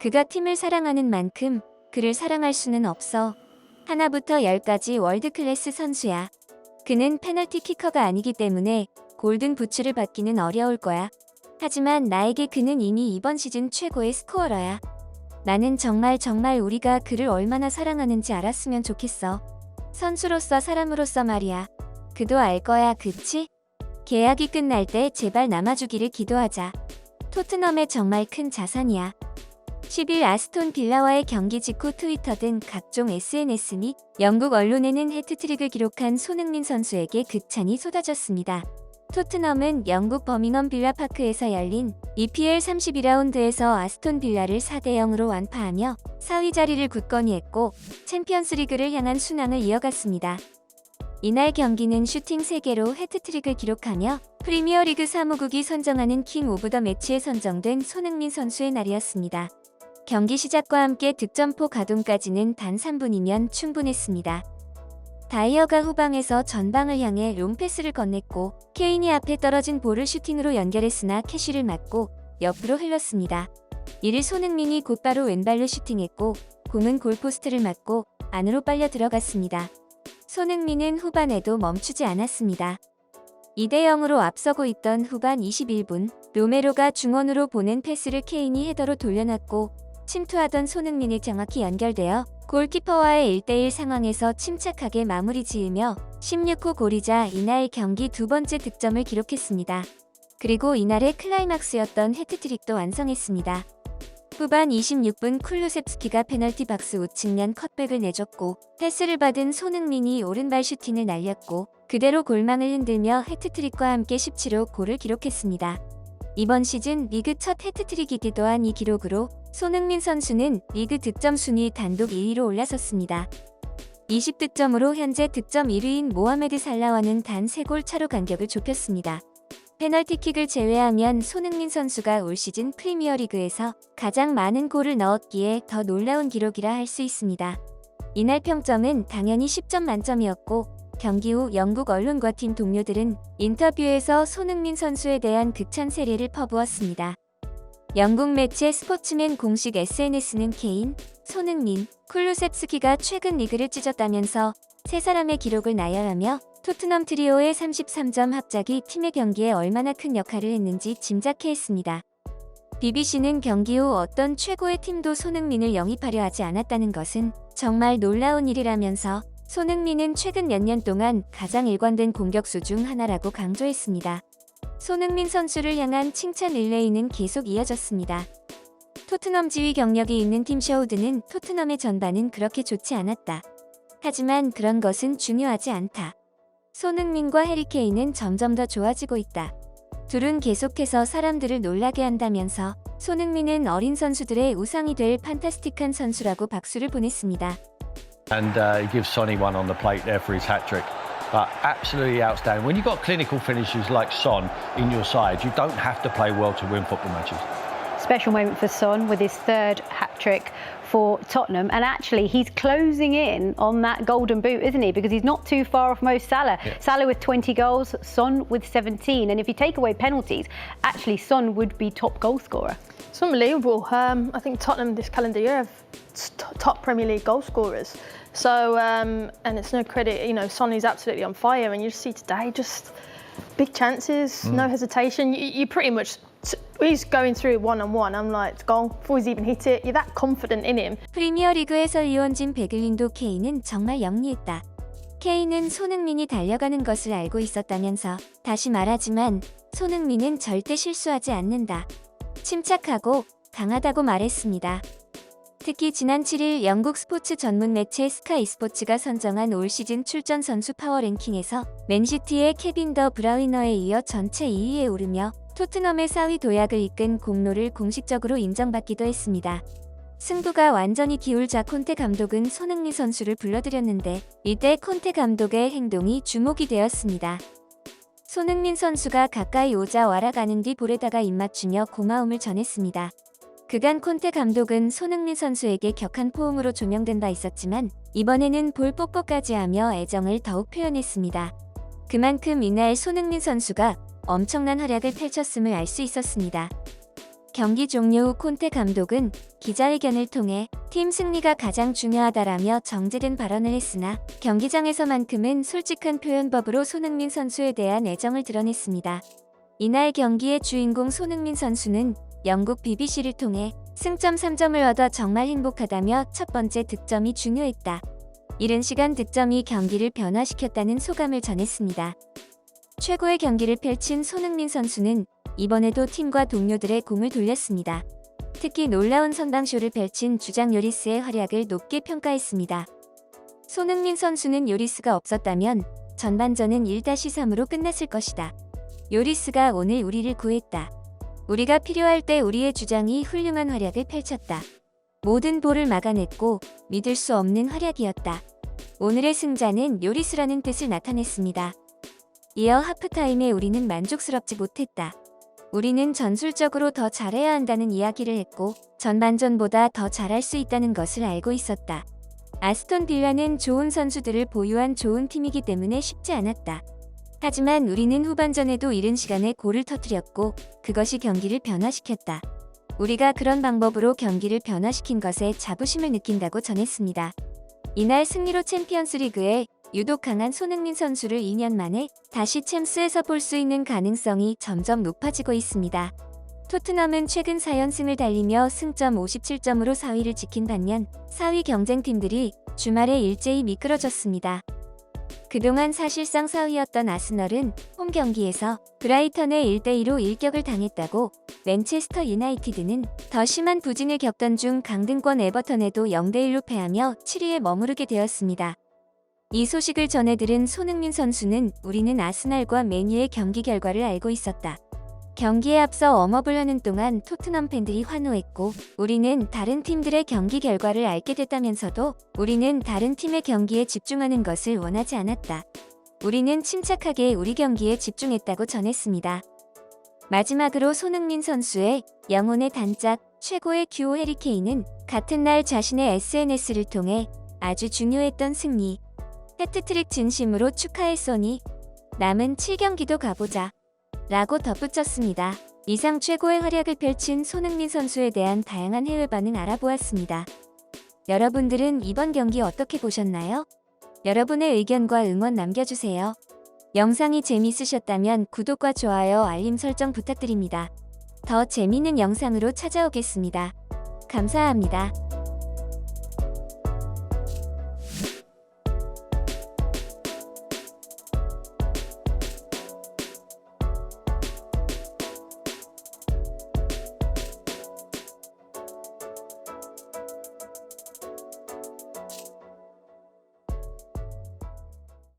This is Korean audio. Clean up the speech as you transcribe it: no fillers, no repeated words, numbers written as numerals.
그가 팀을 사랑하는 만큼 그를 사랑할 수는 없어. 하나부터 열까지 월드클래스 선수야. 그는 페널티 키커가 아니기 때문에 골든 부츠를 받기는 어려울 거야. 하지만 나에게 그는 이미 이번 시즌 최고의 스코어러야. 나는 정말 우리가 그를 얼마나 사랑하는지 알았으면 좋겠어. 선수로서 사람으로서 말이야. 그도 알 거야, 그치? 계약이 끝날 때 제발 남아주기를 기도하자. 토트넘의 정말 큰 자산이야. 10일 아스톤 빌라와의 경기 직후 트위터 등 각종 SNS 및 영국 언론에는 해트트릭을 기록한 손흥민 선수에게 극찬이 쏟아졌습니다. 토트넘은 영국 버밍엄 빌라파크에서 열린 EPL 32라운드에서 아스톤 빌라를 4대0으로 완파하며 4위 자리를 굳건히 했고 챔피언스리그를 향한 순항을 이어갔습니다. 이날 경기는 슈팅 3개로 해트트릭을 기록하며 프리미어리그 사무국이 선정하는 킹 오브 더 매치에 선정된 손흥민 선수의 날이었습니다. 경기 시작과 함께 득점포 가동까지는 단 3분이면 충분했습니다. 다이어가 후방에서 전방을 향해 롱패스를 건넸고 케인이 앞에 떨어진 볼을 슈팅으로 연결했으나 캐쉬를 맞고 옆으로 흘렀습니다. 이를 손흥민이 곧바로 왼발로 슈팅했고 공은 골포스트를 맞고 안으로 빨려 들어갔습니다. 손흥민은 후반에도 멈추지 않았습니다. 2대0으로 앞서고 있던 후반 21분 로메로가 중원으로 보낸 패스를 케인이 헤더로 돌려놨고 침투하던 손흥민이 정확히 연결되어 골키퍼와의 1대1 상황에서 침착하게 마무리 지으며 16호 골이자 이날 경기 두 번째 득점을 기록했습니다. 그리고 이날의 클라이막스였던 해트트릭도 완성했습니다. 후반 26분 쿨루셉스키가 페널티 박스 우측면 컷백을 내줬고 패스를 받은 손흥민이 오른발 슈팅을 날렸고 그대로 골망을 흔들며 해트트릭과 함께 17호 골을 기록했습니다. 이번 시즌 리그 첫 해트트릭이기도 한 이 기록으로 손흥민 선수는 리그 득점 순위 단독 1위로 올라섰습니다. 20득점으로 현재 득점 1위인 모하메드 살라와는 단 3골 차로 간격을 좁혔습니다. 페널티킥을 제외하면 손흥민 선수가 올 시즌 프리미어리그에서 가장 많은 골을 넣었기에 더 놀라운 기록이라 할 수 있습니다. 이날 평점은 당연히 10점 만점이었고 경기 후 영국 언론과 팀 동료들은 인터뷰에서 손흥민 선수에 대한 극찬 세례를 퍼부었습니다. 영국 매체 스포츠맨 공식 SNS는 케인, 손흥민, 쿨루셉스키가 최근 리그를 찢었다면서 세 사람의 기록을 나열하며 토트넘 트리오의 33점 합작이 팀의 경기에 얼마나 큰 역할을 했는지 짐작케 했습니다. BBC는 경기 후 어떤 최고의 팀도 손흥민을 영입하려 하지 않았다는 것은 정말 놀라운 일이라면서 손흥민은 최근 몇 년 동안 가장 일관된 공격수 중 하나라고 강조했습니다. 손흥민 선수를 향한 칭찬 릴레이는 계속 이어졌습니다. 토트넘 지휘 경력이 있는 팀 셔우드는 토트넘의 전반은 그렇게 좋지 않았다. 하지만 그런 것은 중요하지 않다. 손흥민과 해리 케인은 점점 더 좋아지고 있다. 둘은 계속해서 사람들을 놀라게 한다면서 손흥민은 어린 선수들의 우상이 될 판타스틱한 선수라고 박수를 보냈습니다. And he gives Sonny one on the plate there for his hat-trick. But absolutely outstanding. When you've got clinical finishers like Son in your side, you don't have to play well to win football matches. Special moment for Son with his third hat-trick for Tottenham, and actually he's closing in on that golden boot, isn't he? Because he's not too far off Mo Salah. Yeah. Salah with 20 goals, Son with 17, and if you take away penalties, actually Son would be top goal scorer. It's unbelievable. I think Tottenham this calendar year have top Premier League goal scorers. So, and it's no credit, you know, Sonny's absolutely on fire, and you just see today just big chances, no hesitation. You pretty much, he's going through one-on-one. I'm like, goal, before he's even hit it, you're that confident in him. 프리미어리그 해설위원진 베글린도 케인은 정말 영리했다. 케인은 손흥민이 달려가는 것을 알고 있었다면서 다시 말하지만 손흥민은 절대 실수하지 않는다. 침착하고 강하다고 말했습니다. 특히 지난 7일 영국 스포츠 전문 매체 스카이 스포츠가 선정한 올 시즌 출전 선수 파워 랭킹에서 맨시티의 케빈 더 브라위너에 이어 전체 2위에 오르며 토트넘의 4위 도약을 이끈 공로를 공식적으로 인정받기도 했습니다. 승부가 완전히 기울자 콘테 감독은 손흥민 선수를 불러들였는데 이때 콘테 감독의 행동이 주목이 되었습니다. 손흥민 선수가 가까이 오자 와라가는 뒤 볼에다가 입맞추며 고마움을 전했습니다. 그간 콘테 감독은 손흥민 선수에게 격한 포옹으로 조명된 바 있었지만 이번에는 볼 뽀뽀까지 하며 애정을 더욱 표현했습니다. 그만큼 이날 손흥민 선수가 엄청난 활약을 펼쳤음을 알 수 있었습니다. 경기 종료 후 콘테 감독은 기자회견을 통해 팀 승리가 가장 중요하다라며 정제된 발언을 했으나 경기장에서만큼은 솔직한 표현법으로 손흥민 선수에 대한 애정을 드러냈습니다. 이날 경기의 주인공 손흥민 선수는 영국 BBC를 통해 승점 3점을 얻어 정말 행복하다며 첫 번째 득점이 중요했다. 이른 시간 득점이 경기를 변화시켰다는 소감을 전했습니다. 최고의 경기를 펼친 손흥민 선수는 이번에도 팀과 동료들의 공을 돌렸습니다. 특히 놀라운 선방쇼를 펼친 주장 요리스의 활약을 높게 평가했습니다. 손흥민 선수는 요리스가 없었다면 전반전은 1-3으로 끝났을 것이다. 요리스가 오늘 우리를 구했다. 우리가 필요할 때 우리의 주장이 훌륭한 활약을 펼쳤다. 모든 볼을 막아냈고 믿을 수 없는 활약이었다. 오늘의 승자는 요리스라는 뜻을 나타냈습니다. 이어 하프타임에 우리는 만족스럽지 못했다. 우리는 전술적으로 더 잘해야 한다는 이야기를 했고 전반전보다 더 잘할 수 있다는 것을 알고 있었다. 아스톤 빌라는 좋은 선수들을 보유한 좋은 팀이기 때문에 쉽지 않았다. 하지만 우리는 후반전에도 이른 시간에 골을 터뜨렸고 그것이 경기를 변화시켰다. 우리가 그런 방법으로 경기를 변화시킨 것에 자부심을 느낀다고 전했습니다. 이날 승리로 챔피언스리그에 유독 강한 손흥민 선수를 2년 만에 다시 챔스에서 볼 수 있는 가능성이 점점 높아지고 있습니다. 토트넘은 최근 4연승을 달리며 승점 57점으로 4위를 지킨 반면 4위 경쟁팀들이 주말에 일제히 미끄러졌습니다. 그동안 사실상 4위였던 아스널은 홈 경기에서 브라이턴에 1-2로 일격을 당했다고, 맨체스터 유나이티드는 더 심한 부진을 겪던 중 강등권 에버턴에도 0-1로 패하며 7위에 머무르게 되었습니다. 이 소식을 전해 들은 손흥민 선수는 우리는 아스날과 맨유의 경기 결과를 알고 있었다. 경기에 앞서 웜업을 하는 동안 토트넘 팬들이 환호했고 우리는 다른 팀들의 경기 결과를 알게 됐다면서도 우리는 다른 팀의 경기에 집중하는 것을 원하지 않았다. 우리는 침착하게 우리 경기에 집중했다고 전했습니다. 마지막으로 손흥민 선수의 영혼의 단짝 최고의 듀오 해리 케인은 같은 날 자신의 SNS를 통해 아주 중요했던 승리, 해트트릭 진심으로 축하했소니 남은 7경기도 가보자 라고 덧붙였습니다. 이상 최고의 활약을 펼친 손흥민 선수에 대한 다양한 해외 반응 알아보았습니다. 여러분들은 이번 경기 어떻게 보셨나요? 여러분의 의견과 응원 남겨주세요. 영상이 재미있으셨다면 구독과 좋아요, 알림 설정 부탁드립니다. 더 재미있는 영상으로 찾아오겠습니다. 감사합니다.